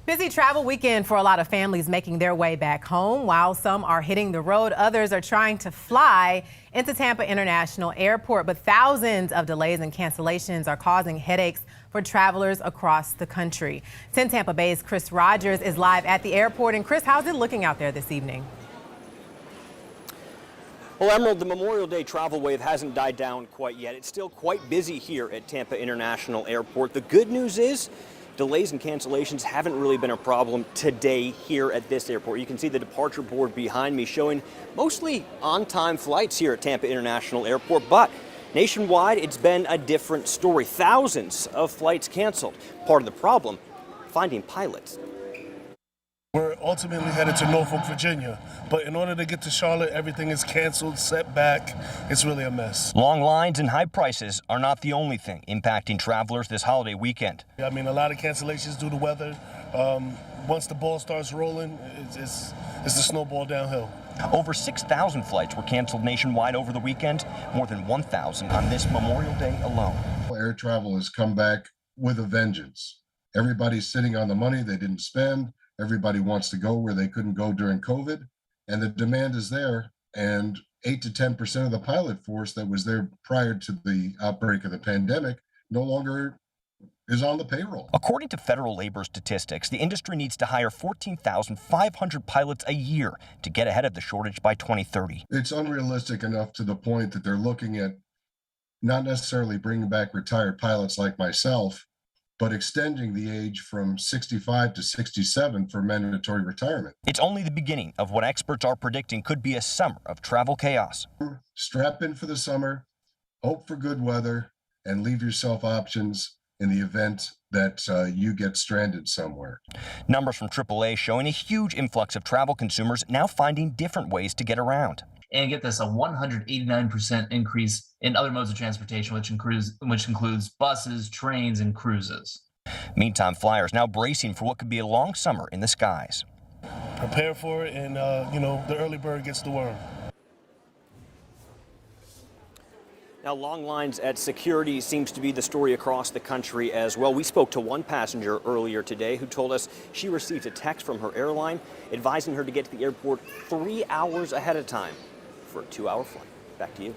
Busy travel weekend for a lot of families making their way back home. While some are hitting the road, others are trying to fly into Tampa International Airport. But thousands of delays and cancellations are causing headaches for travelers across the country. 10 Tampa Bay's Chris Rogers is live at the airport. And Chris, how's it looking out there this evening? Well, Emerald, the Memorial Day travel wave hasn't died down quite yet. It's still quite busy here at Tampa International Airport. The good news is delays and cancellations haven't really been a problem today here at this airport. You can see the departure board behind me showing mostly on-time flights here at Tampa International Airport, but nationwide it's been a different story. Thousands of flights canceled. Part of the problem, finding pilots. We're ultimately headed to Norfolk, Virginia, but in order to get to Charlotte, everything is canceled, set back. It's really a mess. Long lines and high prices are not the only thing impacting travelers this holiday weekend. I mean, a lot of cancellations due to weather. Once the ball starts rolling, it's the snowball downhill. Over 6,000 flights were canceled nationwide over the weekend, more than 1,000 on this Memorial Day alone. Air travel has come back with a vengeance. Everybody's sitting on the money they didn't spend. Everybody wants to go where they couldn't go during COVID, and the demand is there. And 8 to 10% of the pilot force that was there prior to the outbreak of the pandemic no longer is on the payroll. According to federal labor statistics, the industry needs to hire 14,500 pilots a year to get ahead of the shortage by 2030. It's unrealistic enough to the point that they're looking at not necessarily bringing back retired pilots like myself, but extending the age from 65 to 67 for mandatory retirement. It's only the beginning of what experts are predicting could be a summer of travel chaos. Strap in for the summer, hope for good weather, and leave yourself options in the event that you get stranded somewhere. Numbers from AAA showing a huge influx of travel consumers now finding different ways to get around. And get this, a 189% increase in other modes of transportation, which includes buses, trains, and cruises. Meantime, flyers now bracing for what could be a long summer in the skies. Prepare for it, and the early bird gets the worm. Now, long lines at security seems to be the story across the country as well. We spoke to one passenger earlier today who told us she received a text from her airline advising her to get to the airport 3 hours ahead of time for a 2-hour flight. Back to you.